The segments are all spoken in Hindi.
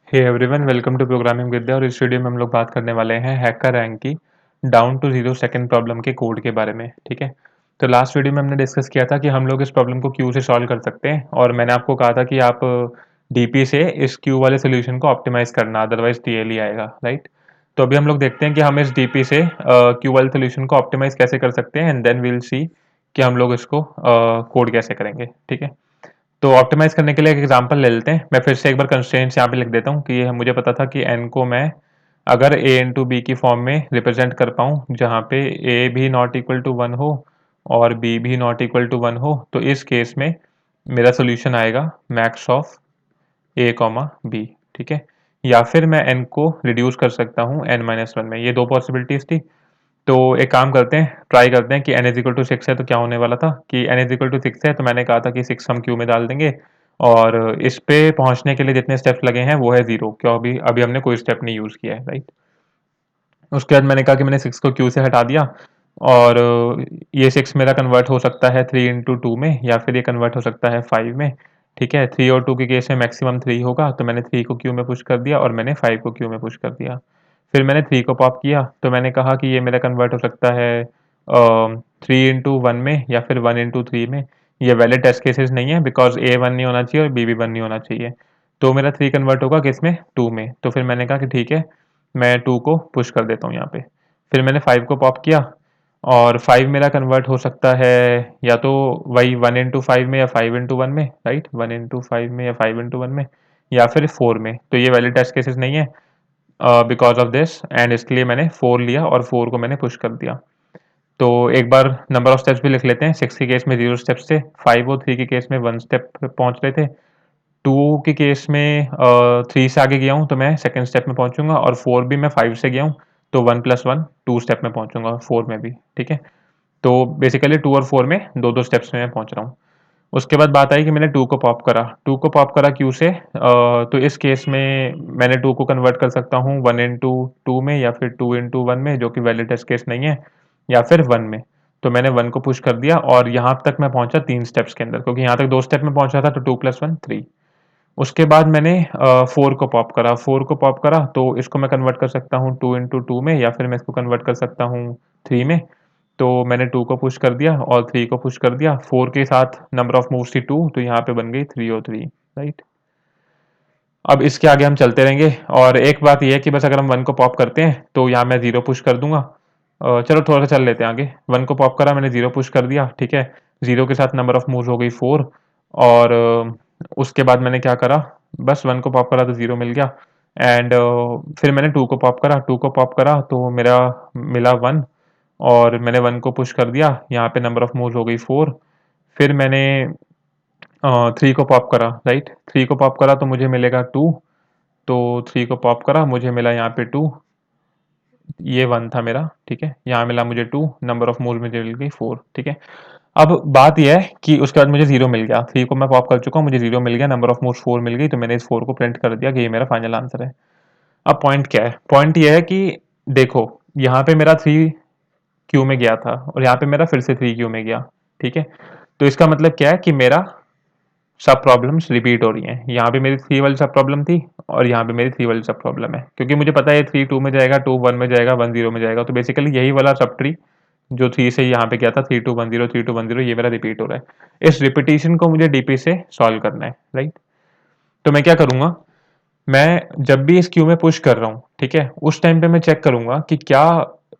Hey everyone, welcome to programming Vidya. और इस वीडियो में हम लोग बात करने वाले हैं हैकर रैंक की down to zero second problem के कोड के बारे में। ठीक है, तो लास्ट वीडियो में हमने डिस्कस किया था कि हम लोग इस प्रॉब्लम को क्यू से सॉल्व कर सकते हैं, और मैंने आपको कहा था कि आप डीपी से इस क्यू वाले सोल्यूशन को ऑप्टिमाइज करना, अदरवाइज टीएल आएगा, राइट। तो अभी हम लोग देखते हैं कि हम इस डीपी से क्यू वाले सोल्यूशन को ऑप्टिमाइज कैसे कर सकते हैं, एंड देन वील सी कि हम लोग इसको कोड कैसे करेंगे। ठीक है, तो ऑप्टिमाइज करने के लिए एक एग्जांपल ले लेते हैं। मैं फिर से एक बार कंस्ट्रेंट्स यहाँ पे लिख देता हूँ कि ये मुझे पता था कि n को मैं अगर a इंटू बी की फॉर्म में रिप्रेजेंट कर पाऊँ, जहाँ पे a भी नॉट इक्वल टू वन हो और b भी नॉट इक्वल टू वन हो, तो इस केस में मेरा सोल्यूशन आएगा max of a comma b। ठीक है, या फिर मैं n को रिड्यूस कर सकता हूँ n माइनस वन में। ये दो पॉसिबिलिटीज थी। तो एक काम करते हैं, ट्राई करते हैं कि n is equal to six है तो क्या होने वाला था कि n is equal to six है, तो मैंने कहा था कि सिक्स हम क्यू में डाल देंगे, और इस पे पहुंचने के लिए जितने स्टेप्स लगे हैं वो है जीरो, क्यों अभी अभी हमने कोई स्टेप नहीं यूज किया है, राइट। उसके बाद मैंने कहा कि मैंने सिक्स को क्यू से हटा दिया, और ये सिक्स मेरा कन्वर्ट हो सकता है थ्री इंटू टू में, या फिर ये कन्वर्ट हो सकता है फाइव में। ठीक है, थ्री और टू के केस में मैक्सिमम थ्री होगा, तो मैंने थ्री को क्यू में पुश कर दिया और मैंने फाइव को क्यू में पुश कर दिया। फिर मैंने थ्री को पॉप किया, तो मैंने कहा कि ये मेरा कन्वर्ट हो सकता है थ्री इंटू वन में या फिर वन इंटू थ्री में। ये वैलिड टेस्ट केसेस नहीं है, बिकॉज ए वन नहीं होना चाहिए और बी भी वन नहीं होना चाहिए। तो मेरा थ्री कन्वर्ट होगा किस में, टू में। तो फिर मैंने कहा कि ठीक है, मैं टू को पुश कर देता हूँ यहाँ पे। फिर मैंने फाइव को पॉप किया, और फाइव मेरा कन्वर्ट हो सकता है या तो वही वन इंटू फाइव में या फाइव इंटू वन में, राइट, वन इंटू फाइव में या फाइव इंटू वन में, या फिर फोर में। तो ये वैलिड टेस्ट केसेस नहीं है बिकॉज ऑफ दिस, एंड इसके लिए मैंने फोर लिया और फोर को मैंने पुश कर दिया। तो एक बार नंबर ऑफ स्टेप्स भी लिख लेते हैं। सिक्स के केस में जीरो स्टेप्स थे, फाइव और थ्री के केस में वन स्टेप पहुंच रहे थे, टू के केस में थ्री से आगे गया हूँ तो मैं सेकंड स्टेप में पहुंचूंगा, और फोर भी मैं फाइव से गया हूँ तो one plus one two step में पहुंचूंगा फोर में भी। ठीक है, तो बेसिकली टू और फोर में दो दो स्टेप्स में मैं पहुंच रहा हूँ। उसके बाद बात आई कि मैंने टू को पॉप करा, टू को पॉप करा क्यू से, तो इस केस में मैंने टू को कन्वर्ट कर सकता हूँ वन इंटू टू में या फिर टू इंटू वन में, जो कि वैलिड टेस्ट केस नहीं है, या फिर वन में। तो मैंने वन को पुश कर दिया और यहाँ तक मैं पहुंचा तीन स्टेप्स के अंदर, क्योंकि यहाँ तक दो स्टेप में पहुंचा था, तो टू प्लस वन थ्री। उसके बाद मैंने फोर को पॉप करा, फोर को पॉप करा तो इसको मैं कन्वर्ट कर सकता हूँ टू इंटू टू में, या फिर मैं इसको कन्वर्ट कर सकता हूँ थ्री में। तो मैंने टू को पुश कर दिया और थ्री को पुश कर दिया, फोर के साथ नंबर ऑफ मूव्स थी टू, तो यहाँ पे बन गई थ्री और थ्री, राइट। अब इसके आगे हम चलते रहेंगे, और एक बात यह है कि बस अगर हम वन को पॉप करते हैं तो यहाँ मैं जीरो पुश कर दूंगा। चलो थोड़ा सा चल लेते हैं आगे। वन को पॉप करा, मैंने जीरो पुश कर दिया, ठीक है। जीरो के साथ नंबर ऑफ मूव्स हो गई फोर, और उसके बाद मैंने क्या करा, बस वन को पॉप करा तो जीरो मिल गया, एंड फिर मैंने टू को पॉप करा, टू को पॉप करा तो मेरा मिला वन, और मैंने वन को पुश कर दिया, यहाँ पे नंबर ऑफ मूव्स हो गई फोर। फिर मैंने थ्री को पॉप करा, राइट, थ्री को पॉप करा तो मुझे मिलेगा टू, तो थ्री को पॉप करा, मुझे मिला यहाँ पे टू, ये वन था मेरा, ठीक है। यहाँ मिला मुझे टू, नंबर ऑफ मूव्स मुझे मिल गई फोर, ठीक है। अब बात यह है कि उसके बाद मुझे जीरो मिल गया, थ्री को मैं पॉप कर चुका हूँ, मुझे जीरो मिल गया, नंबर ऑफ मूव्स फोर मिल गई, तो मैंने इस फोर को प्रिंट कर दिया कि ये मेरा फाइनल आंसर है। अब पॉइंट क्या है, पॉइंट ये है कि देखो, यहाँ पे मेरा थ्री क्यू में गया था और यहाँ पे मेरा फिर से थ्री क्यू में गया, ठीक है। तो इसका मतलब क्या है कि मेरा सब प्रॉब्लम्स रिपीट हो रही हैं। यहाँ पे मेरी थ्री वाली सब प्रॉब्लम थी और यहाँ पे मेरी थ्री वाली सब प्रॉब्लम है, क्योंकि मुझे पता है थ्री टू में जाएगा, टू वन में जाएगा, वन जीरो में जाएगा। तो बेसिकली यही वाला सब ट्री जो थ्री से यहाँ पे गया था, three two one zero, three two one zero, ये मेरा रिपीट हो रहा है। इस रिपीटेशन को मुझे डीपी से सॉल्व करना है, राइट। तो मैं क्या करूंगा, मैं जब भी इस क्यू में पुश कर रहा हूँ, ठीक है, उस टाइम पे मैं चेक करूंगा कि क्या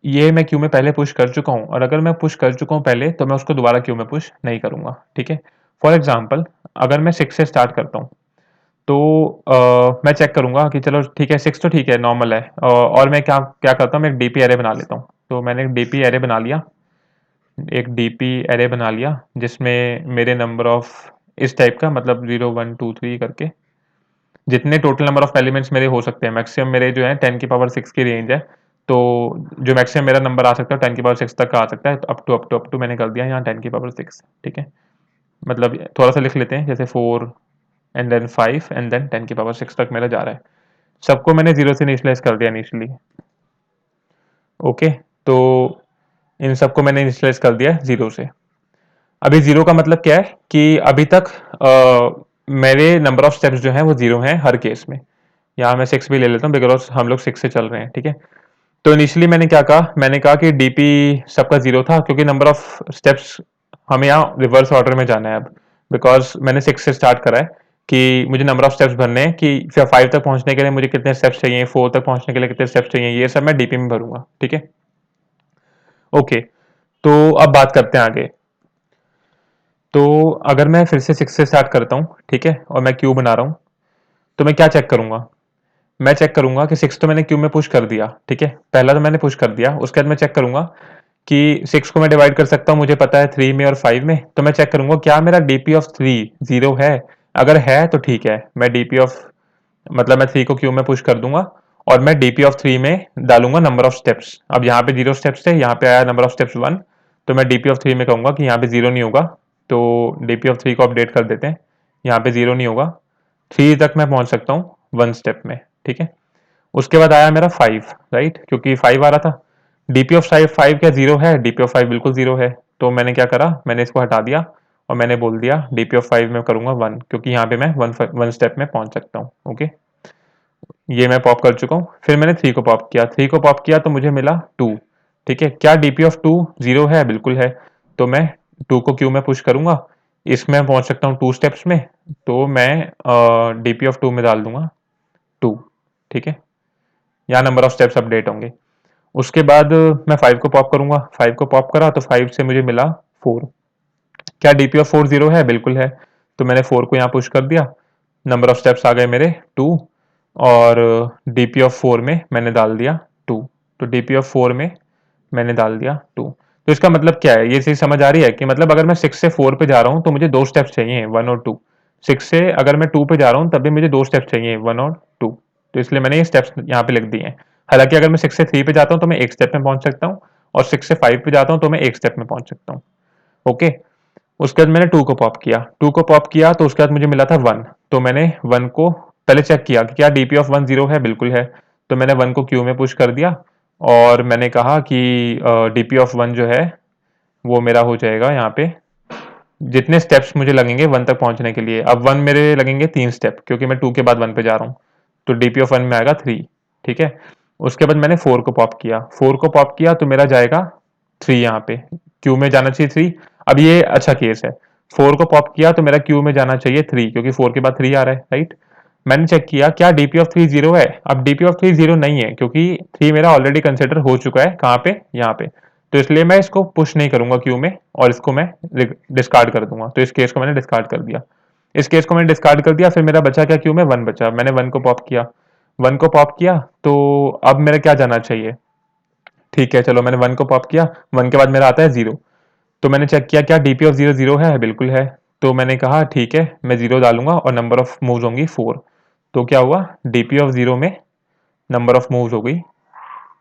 ये मैं क्यू में पहले पुश कर चुका हूँ, और अगर मैं पुश कर चुका हूँ पहले तो मैं उसको दोबारा क्यू में पुश नहीं करूंगा, ठीक है। फॉर एग्जाम्पल, अगर मैं सिक्स से स्टार्ट करता हूँ तो मैं चेक करूंगा कि चलो ठीक है, सिक्स तो ठीक है, नॉर्मल है, और मैं क्या क्या करता हूँ, मैं एक डीपी एरे बना लेता हूँ। तो मैंने एक डीपी एरे बना लिया, एक डीपी एरे बना लिया जिसमें मेरे नंबर ऑफ इस टाइप का, मतलब जीरो वन टू थ्री करके जितने टोटल नंबर ऑफ एलिमेंट्स मेरे हो सकते हैं, मैक्सिमम मेरे जो है टेन की पावर सिक्स की रेंज है। तो जो मैक्सिमम मेरा नंबर आ सकता है टेन की पावर सिक्स तक का आ सकता है, तो अप टू मैंने कर दिया यहाँ टेन की पावर सिक्स, ठीक है। मतलब थोड़ा सा लिख लेते हैं, जैसे four and then five and then ten की पावर सिक्स तक मेरा जा रहा है। सबको मैंने जीरो से इनिशियलाइज कर दिया इनिशियली, ओके। तो इन सबको मैंने इनिशियलाइज कर दिया जीरो से। अभी जीरो का मतलब क्या है कि अभी तक मेरे नंबर ऑफ स्टेप्स जो हैं वो जीरो हैं हर केस में। यहाँ मैं 6 भी ले लेता हूँ बिकॉज हम लोग 6 से चल रहे हैं, ठीक है। तो इनिशियली मैंने कहा कि डीपी सबका 0 था क्योंकि नंबर ऑफ स्टेप्स हमें यहाँ रिवर्स ऑर्डर में जाना है अब, बिकॉज मैंने 6 से स्टार्ट करा है कि मुझे नंबर ऑफ स्टेप्स भरने हैं कि 5 तक पहुंचने के लिए मुझे कितने स्टेप्स चाहिए, 4 तक पहुंचने के लिए कितने स्टेप्स चाहिए, ये सब मैं डीपी में भरूंगा, ठीक है। ओके, तो अब बात करते हैं आगे। तो अगर मैं फिर से 6 से स्टार्ट करता हूँ, ठीक है, और मैं क्यू बना रहा हूँ, तो मैं क्या चेक करूंगा? मैं चेक करूंगा कि 6 तो मैंने क्यू में पुश कर दिया, ठीक है, पहला तो मैंने पुश कर दिया। उसके बाद मैं चेक करूंगा कि 6 को मैं डिवाइड कर सकता हूँ, मुझे पता है 3 में और 5 में। तो मैं चेक करूंगा क्या मेरा डीपी ऑफ 3 0 है। अगर है तो ठीक है, मैं डीपी ऑफ मतलब मैं 3 को क्यू में पुश कर दूंगा और मैं डीपी ऑफ 3 में डालूंगा नंबर ऑफ स्टेप्स। अब यहाँ पे 0 स्टेप्स थे, यहाँ पे आया नंबर ऑफ स्टेप्स 1, तो मैं डीपी ऑफ 3 में कहूंगा कि यहाँ पे 0 नहीं होगा, तो डीपी ऑफ 3 को अपडेट कर देते हैं, यहाँ पे 0 नहीं होगा, 3 तक मैं पहुंच सकता हूँ 1 स्टेप में, ठीक है। उसके बाद आया मेरा 5, राइट, क्योंकि 5 आ रहा था। डीपी ऑफ 5 क्या 0 है? डीपी ऑफ 5 बिल्कुल 0 है। तो मैंने क्या करा, मैंने इसको हटा दिया और मैंने बोल दिया डीपी ऑफ 5 में करूंगा 1, क्योंकि यहाँ पे मैं वन स्टेप में पहुंच सकता हूँ। ओके, ये मैं पॉप कर चुका हूँ। फिर मैंने 3 को पॉप किया, 3 को पॉप किया तो मुझे मिला 2, ठीक है। क्या डीपी ऑफ 2 0 है? बिल्कुल है। तो मैं 2 को क्यू में पुश करूंगा, इसमें पहुंच सकता हूँ 2 स्टेप्स में, तो मैं डीपी ऑफ 2 में डाल दूंगा 2, ठीक है। यहाँ नंबर ऑफ स्टेप्स अपडेट होंगे। उसके बाद मैं 5 को पॉप करूंगा, 5 को पॉप करा तो 5 से मुझे मिला 4। क्या डीपी ऑफ 4 0 है? बिल्कुल है। तो मैंने 4 को यहाँ पुश कर दिया, नंबर ऑफ स्टेप्स आ गए मेरे 2, और डीपी ऑफ 4 में मैंने डाल दिया 2। तो डीपी ऑफ 4 में मैंने डाल दिया 2। तो इसका मतलब क्या है, ये चीज समझ आ रही है कि मतलब अगर मैं 6 से 4 पे जा रहा हूँ तो मुझे 2 स्टेप्स चाहिए, 1 और 2। 6 से अगर मैं 2 पे जा रहा हूँ तब भी मुझे 2 स्टेप्स चाहिए, 1 और 2। तो इसलिए मैंने ये स्टेप्स यहाँ पे लिख दिए हैं। हालांकि अगर मैं 6 से 3 पे जाता हूँ तो मैं एक स्टेप में पहुंच सकता हूँ, और 6 से 5 पे जाता हूँ तो मैं एक स्टेप में पहुंच सकता हूँ। ओके, उसके बाद मैंने 2 को पॉप किया, 2 को पॉप किया तो उसके बाद मुझे मिला था 1। तो मैंने 1 को पहले चेक किया कि क्या डीपी ऑफ 1 0 है? बिल्कुल है। तो मैंने 1 को क्यू में पुश कर दिया और मैंने कहा कि डीपी ऑफ 1 जो है वो मेरा हो जाएगा यहाँ पे, जितने स्टेप्स मुझे लगेंगे 1 तक पहुंचने के लिए। अब 1 मेरे लगेंगे 3 स्टेप, क्योंकि मैं 2 के बाद 1 पे जा रहा हूँ, तो डीपी ऑफ 1 में आएगा 3, ठीक है। उसके बाद मैंने 4 को पॉप किया, 4 को पॉप किया तो मेरा जाएगा 3, यहाँ पे क्यू में जाना चाहिए 3। अब ये अच्छा केस है, 4 को पॉप किया तो मेरा क्यू में जाना चाहिए 3, क्योंकि 4 के बाद 3 आ रहा है, राइट। मैंने चेक किया क्या डीपी ऑफ 3 0 है? अब डीपी ऑफ 3 0 नहीं है, क्योंकि 3 मेरा ऑलरेडी कंसिडर हो चुका है, कहाँ पे? यहाँ पे। तो इसलिए मैं इसको पुश नहीं करूंगा क्यू में, और इसको मैं डिस्कार्ड कर दूंगा। तो इस केस को मैंने डिस्कार्ड कर दिया, इस केस को मैंने डिस्कार्ड कर दिया। फिर मेरा बचा क्या क्यू में? 1 बचा, मैंने 1 को पॉप किया, 1 को पॉप किया तो अब मेरा क्या जाना चाहिए? ठीक है, चलो मैंने 1 को पॉप किया, 1 के बाद मेरा आता है 0। तो मैंने चेक किया क्या डीपी ऑफ 0 0 है? बिल्कुल है। तो मैंने कहा ठीक है, मैं 0 डालूंगा और नंबर ऑफ मूव्स होंगी 4। तो क्या हुआ, डीपी ऑफ 0 में नंबर ऑफ मूव्स हो गई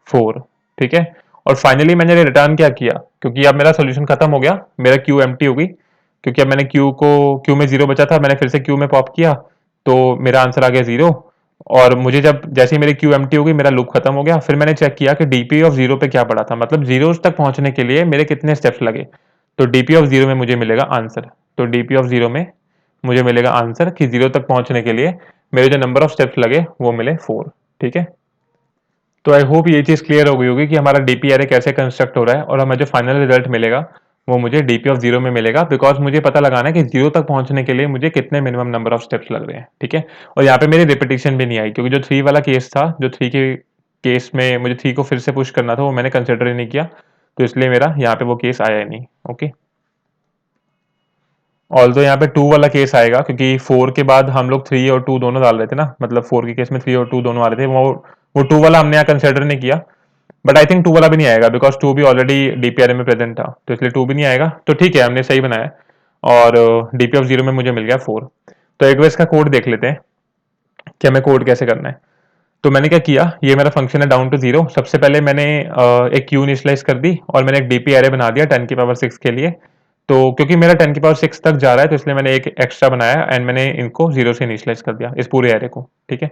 4, ठीक है। और फाइनली मैंने रिटर्न क्या किया, क्योंकि अब मेरा सोल्यूशन खत्म हो गया, मेरा क्यू एम्प्टी हो गई, क्योंकि अब मैंने क्यू में 0 बचा था, मैंने फिर से क्यू में पॉप किया तो मेरा आंसर आ गया 0। और मुझे जब जैसे ही मेरी क्यू एम्प्टी हो गई, मेरा लूप खत्म हो गया। फिर मैंने चेक किया कि डीपी ऑफ 0 पे क्या पड़ा था, मतलब 0 तक पहुंचने के लिए मेरे कितने स्टेप्स लगे। तो डीपी ऑफ 0 में मुझे मिलेगा आंसर, तो डीपी ऑफ 0 में मुझे मिलेगा आंसर कि 0 तक पहुंचने के लिए मेरे जो नंबर ऑफ स्टेप्स लगे वो मिले 4, ठीक है। तो आई होप ये चीज़ क्लियर हो गई होगी कि हमारा डीपी एरे कैसे कंस्ट्रक्ट हो रहा है, और हमें जो फाइनल रिजल्ट मिलेगा वो मुझे डीपी ऑफ 0 में मिलेगा, बिकॉज मुझे पता लगाना है कि 0 तक पहुंचने के लिए मुझे कितने मिनिमम नंबर ऑफ स्टेप्स लग रहे हैं, ठीक है। और यहाँ पे मेरी रिपीटिशन भी नहीं आई, क्योंकि जो 3 वाला केस था, जो 3 के केस में मुझे 3 को फिर से पुश करना था, वो मैंने कंसिडर ही नहीं किया, तो इसलिए मेरा यहाँ पे वो केस आया ही नहीं। ओके, ऑल्दो यहाँ पे 2 वाला केस आएगा, क्योंकि 4 के बाद हम लोग 3 और 2 दोनों डाल रहे थे ना, मतलब 4 के केस में 3 और 2 दोनों आ रहे थे, वो 2 वाला हमने यहाँ कंसिडर नहीं किया। बट आई थिंक 2 वाला भी नहीं आएगा, बिकॉज 2 भी ऑलरेडी डीपीआरए में प्रेजेंट था, तो इसलिए 2 भी नहीं आएगा। तो ठीक है, हमने सही बनाया, और डीपी ऑफ 0 में मुझे मिल गया 4। तो एक बार इसका कोड देख लेते हैं कि हमें कोड कैसे करना है। तो मैंने क्या किया, ये मेरा फंक्शन है डाउन टू 0। सबसे पहले मैंने एक क्यू इनिशियलाइज कर दी, और मैंने एक डीपी एरे बना दिया 10 की पावर 6 के लिए। तो क्योंकि मेरा 10 की पावर 6 तक जा रहा है, तो इसलिए मैंने एक एक्स्ट्रा बनाया, एंड मैंने इनको 0 से इनिशियलाइज कर दिया, इस पूरे एरे को, ठीक है।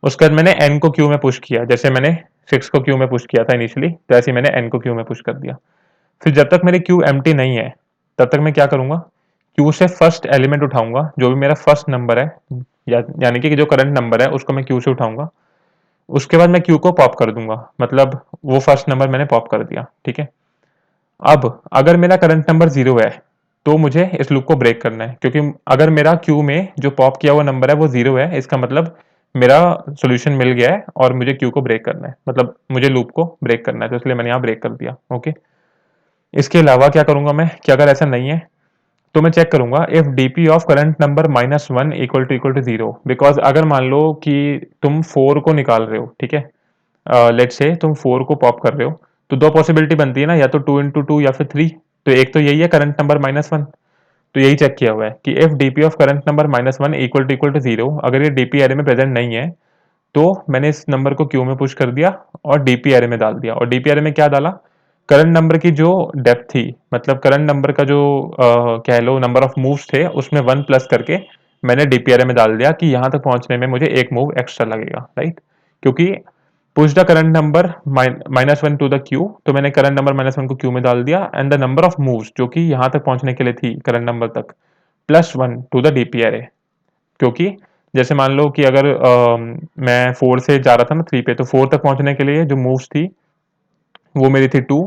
उसके बाद मैंने n को क्यू में पुश किया, जैसे मैंने 6 को क्यू में पुश किया था इनिशियली, तो ऐसे ही मैंने n को क्यू में पुश कर दिया। फिर जब तक मेरी क्यू एम्प्टी नहीं है, तब तक मैं क्या करूंगा, क्यू से फर्स्ट एलिमेंट उठाऊंगा, जो भी मेरा फर्स्ट नंबर है, यानी कि जो करंट नंबर है उसको मैं क्यू से उठाऊंगा, उसके बाद मैं क्यू को पॉप कर दूंगा, मतलब वो फर्स्ट नंबर मैंने पॉप कर दिया, ठीक है। अब अगर मेरा करंट नंबर 0 है तो मुझे इस लूप को ब्रेक करना है, क्योंकि अगर मेरा क्यू में जो पॉप किया हुआ नंबर है वो 0 है, इसका मतलब मेरा सॉल्यूशन मिल गया है और मुझे क्यू को ब्रेक करना है, मतलब मुझे लूप को ब्रेक करना है, तो इसलिए मैंने यहाँ ब्रेक कर दिया। ओके, इसके अलावा क्या करूंगा मैं कि अगर ऐसा नहीं है तो मैं चेक करूंगा if DP of current number -1 equal to 0, because अगर मान लो कि तुम 4 को निकाल रहे हो, ठीक है, लेट्स से तुम 4 को पॉप कर रहे हो, तो दो पॉसिबिलिटी बनती है ना, या तो 2 into 2 या फिर 3। तो एक तो यही है करंट नंबर -1, तो यही चेक किया हुआ है कि if DP of current number -1 equal to 0, अगर ये डीपी एरे में प्रेजेंट नहीं है तो मैंने इस नंबर को क्यू में पुश कर दिया और डीपी एरे में डाल दिया। और डीपी एरे में क्या डाला, करंट नंबर की जो डेप्थ थी, मतलब करंट नंबर का जो कह लो नंबर ऑफ मूव्स थे, उसमें 1 प्लस करके मैंने डीपी एरे में डाल दिया कि यहाँ तक पहुंचने में मुझे एक मूव एक्स्ट्रा लगेगा, राइट। क्योंकि push the current number -1 to the queue, तो मैंने करंट नंबर -1 को क्यू में डाल दिया, and the number of moves जो कि यहाँ तक पहुंचने के लिए थी करंट नंबर तक, +1 टू द डीपी एरे। क्योंकि जैसे मान लो कि अगर मैं 4 से जा रहा था ना 3 पे, तो 4 तक पहुंचने के लिए जो मूव्स थी वो मेरी थी 2,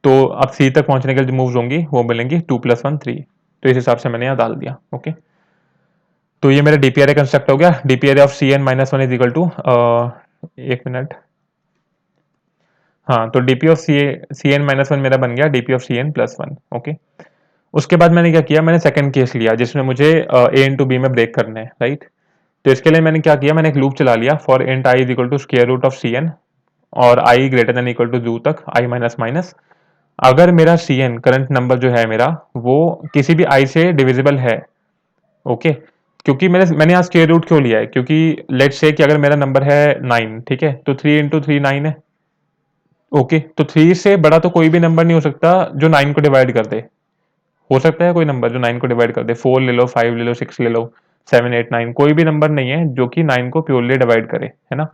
तो अब 3 तक पहुंचने के लिए जो मूव्स होंगी वो मिलेंगी 2 + 1 3। तो इस हिसाब से मैंने यहाँ डाल दिया। ओके, तो ये मेरा डीपीआरए कंस्ट्रक्ट हो गया। DP array of C N minus one is equal to, एक मिनट, हाँ, तो DP of C N minus one मेरा बन गया DP of C N plus one. Okay, उसके बाद मैंने क्या किया, मैंने सेकंड केस लिया जिसमें मुझे ए इंटू बी में ब्रेक करना है, राइट। तो इसके लिए मैंने क्या किया, मैंने एक लूप चला लिया for int i is equal to square root of C n और i greater than equal to 2 तक आई माइनस माइनस। अगर मेरा सी एन करंट नंबर जो है मेरा वो किसी भी आई से डिविजिबल है, ओके, क्योंकि मैंने यहाँ स्क्वायर रूट क्यों लिया है, क्योंकि लेट्स से कि अगर मेरा नंबर है 9, ठीक है, तो 3 × 3 9 है। ओके, तो 3 से बड़ा तो कोई भी नंबर नहीं हो सकता जो 9 को डिवाइड कर दे। हो सकता है कोई नंबर जो 9 को डिवाइड कर दे, 4 ले लो, 5 ले लो, 6 ले लो, 7 8 9, कोई भी नंबर नहीं है जो कि 9 को प्योरली डिवाइड करे, है ना।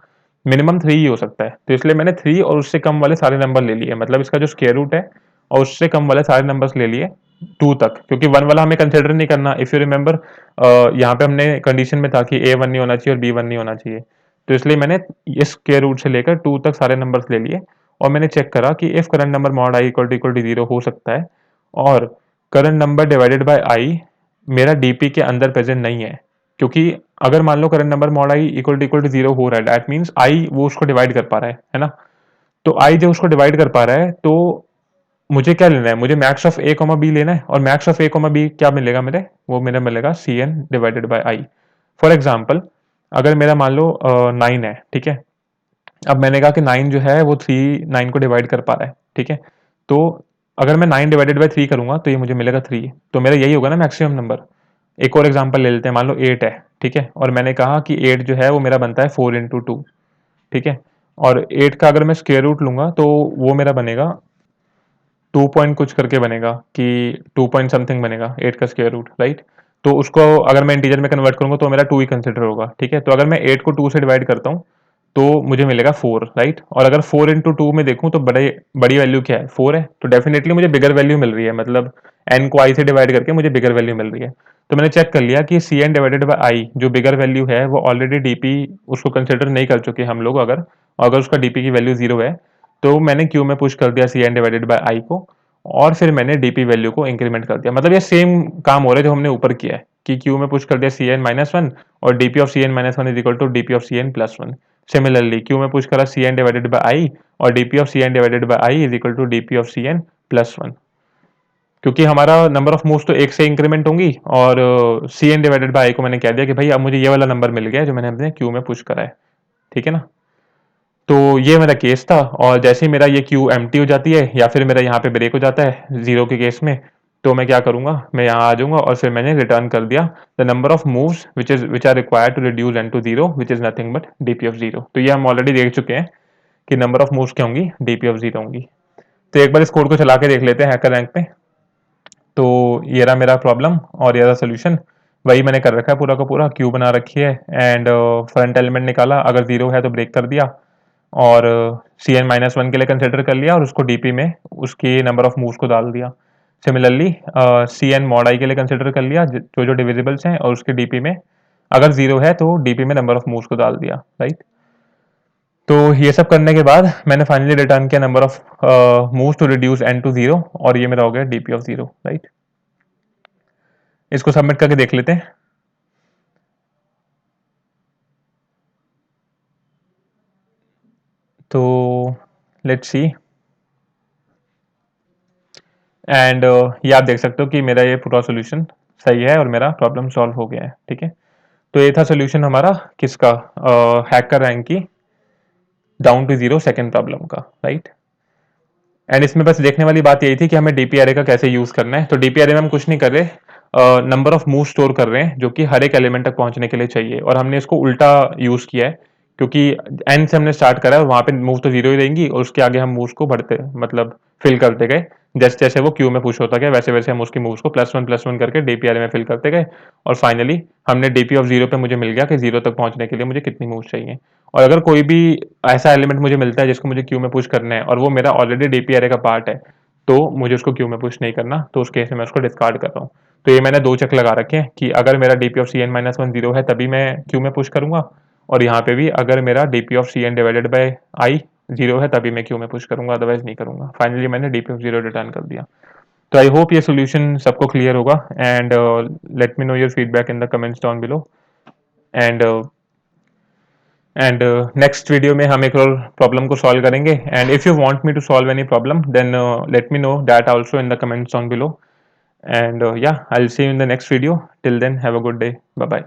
मिनिमम 3 ही हो सकता है, तो इसलिए मैंने 3 और उससे कम वाले सारे नंबर ले लिए, मतलब इसका जो स्क्वायर रूट है और उससे कम वाले सारे नंबर्स ले लिए 2 तक, क्योंकि 1 वाला हमें कंसिडर नहीं करना। इफ यू रिमेंबर, यहाँ पे हमने कंडीशन में था कि A 1 नहीं होना चाहिए और B 1 नहीं होना चाहिए, तो इसलिए मैंने इस स्क्वायर रूट से लेकर 2 तक सारे नंबर्स ले लिए और मैंने चेक करा कि if current number mod I equal to 0 हो सकता है और current number divided by i मेरा डीपी के अंदर प्रेजेंट नहीं है। क्योंकि अगर मान लो current number mod I equal to 0 हो रहा है, दैट मीन्स आई वो उसको डिवाइड कर पा रहा है ना। तो आई जब उसको डिवाइड कर पा रहा है तो मुझे क्या लेना है, मुझे max of a comma b लेना है, और max of a comma b क्या मिलेगा मेरे, वो मेरा मिलेगा c N divided by i. For example, अगर मेरा मान लो 9 है, ठीक है, अब मैंने कहा कि 9 जो है वो 9 को डिवाइड कर पा रहा है, ठीक है, तो अगर मैं 9 डिवाइडेड बाई 3 करूंगा तो ये मुझे मिलेगा 3, तो मेरा यही होगा ना मैक्सिमम नंबर। एक और एग्जांपल ले लेते हैं, मान लो 8 है, ठीक है, और मैंने कहा कि 8 जो है वो मेरा बनता है 4 × 2, ठीक है, और 8 का अगर मैं स्क्वायर रूट लूंगा तो वो मेरा बनेगा 2 पॉइंट कुछ करके बनेगा, कि 2 पॉइंट समथिंग बनेगा 8 का स्क्वायर रूट, राइट। तो उसको अगर मैं इंटीजर में कन्वर्ट करूंगा तो मेरा 2 ही कंसिडर होगा, ठीक है। तो अगर मैं 8 को 2 से डिवाइड करता हूँ तो मुझे मिलेगा 4, राइट। और अगर 4 × 2 में देखूं तो बड़ी वैल्यू क्या है, 4 है, तो डेफिनेटली मुझे बिगर वैल्यू मिल रही है, मतलब n को i से डिवाइड करके मुझे बिगर वैल्यू मिल रही है। तो मैंने चेक कर लिया कि c N divided by i जो बिगर वैल्यू है वो ऑलरेडी डीपी उसको कंसिडर नहीं कर चुके हम लोग, अगर उसका डीपी की वैल्यू 0 है तो मैंने क्यू में पुश कर दिया C N divided by i को, और फिर मैंने डीपी वैल्यू को इंक्रीमेंट कर दिया। मतलब ये सेम काम हो रहा है जो हमने ऊपर किया है कि क्यू में पुश कर दिया सी एन माइनस वन और DP of C N minus one is equal to DP of C N plus one. Similarly queue में पुश करा C N divided by I और DP of C N divided by I is equal to DP of C N plus one, क्योंकि हमारा नंबर ऑफ मूव्स तो एक से इंक्रीमेंट होंगी, और c N divided by i को मैंने कह दिया कि भाई अब मुझे ये वाला नंबर मिल गया जो मैंने अपने क्यू में पुश करा है, ठीक है ना। तो ये मेरा केस था, और जैसे ही मेरा ये क्यू एम्प्टी हो जाती है या फिर मेरा यहाँ पे ब्रेक हो जाता है 0 के केस में, तो मैं क्या करूंगा, मैं यहाँ आ जाऊंगा और फिर मैंने रिटर्न कर दिया the number of moves which are required to reduce n to 0 which is nothing but DP of 0। तो ये हम ऑलरेडी देख चुके हैं कि नंबर ऑफ मूव्स क्या होंगी, डीपी ऑफ 0 होंगी। तो एक बार इस कोड को चला के देख लेते हैं हैकर रैंक पे। तो ये रहा मेरा प्रॉब्लम और ये रहा सोल्यूशन, वही मैंने कर रखा है पूरा का पूरा, क्यू बना रखी है एंड फ्रंट एलिमेंट निकाला, अगर 0 है तो ब्रेक कर दिया, और सी एन माइनस वन के लिए कंसिडर कर लिया और उसको डीपी में उसकी नंबर ऑफ मूव्स को डाल दिया। Similarly c n mod i के लिए कंसिडर कर लिया जो जो डिविजिबल्स हैं और उसके डीपी में अगर 0 है तो डीपी में नंबर ऑफ मूव्स को डाल दिया, राइट। तो ये सब करने के बाद मैंने फाइनली रिटर्न किया number of moves to reduce n to 0, और ये मेरा हो गया डीपी ऑफ 0, राइट। इसको सबमिट करके देख लेते हैं। तो लेट्स सी, एंड ये आप देख सकते हो कि मेरा ये पूरा सोल्यूशन सही है और मेरा प्रॉब्लम सॉल्व हो गया है, ठीक है। तो ये था सोल्यूशन हमारा किसका, हैकर रैंक की डाउन टू 0 सेकंड प्रॉब्लम का, राइट। एंड इसमें बस देखने वाली बात यही थी कि हमें डीपी एरे का कैसे यूज करना है। तो डीपी एरे में हम कुछ नहीं कर रहे, नंबर ऑफ मूव स्टोर कर रहे हैं जो कि हर एक एलिमेंट तक पहुंचने के लिए चाहिए, और हमने इसको उल्टा यूज किया है क्योंकि एन से हमने स्टार्ट करा है और वहां पे मूव तो 0 ही रहेंगी, और उसके आगे हम मूव्स को बढ़ते मतलब फिल करते गए। जैसे जैसे वो क्यू में पुश होता गया वैसे वैसे हम उसकी मूव्स को +1 करके डीपी एरे में फिल करते गए, और फाइनली हमने डीपी ऑफ 0 पे मुझे मिल गया कि 0 तक पहुंचने के लिए मुझे कितनी मूव्स चाहिए। और अगर कोई भी ऐसा एलिमेंट मुझे मिलता है जिसको मुझे क्यू में पुश करना है और वो मेरा ऑलरेडी डीपी एरे का पार्ट है, तो मुझे उसको क्यू में पुश नहीं करना, तो उस केस में मैं उसको डिस्कार्ड कर रहा हूँ। तो ये मैंने 2 चेक लगा रखे हैं कि अगर मेरा DP of C N minus one 0 है तभी मैं क्यू में पुश करूंगा, और यहाँ पे भी अगर मेरा DP of C N divided by I 0 है तभी मैं क्यू में पुश करूंगा, अदरवाइज नहीं करूंगा। फाइनली मैंने डीपी ऑफ 0 रिटर्न कर दिया। तो आई होप ये सोल्यूशन सबको क्लियर होगा, and let me know your feedback in the comments down below. And next video में हम एक और प्रॉब्लम को सॉल्व करेंगे, and if you want me to solve any problem then let me know that also in the comments down below, and yeah, I'll see you in the next video. Till then, have a good day. Bye bye.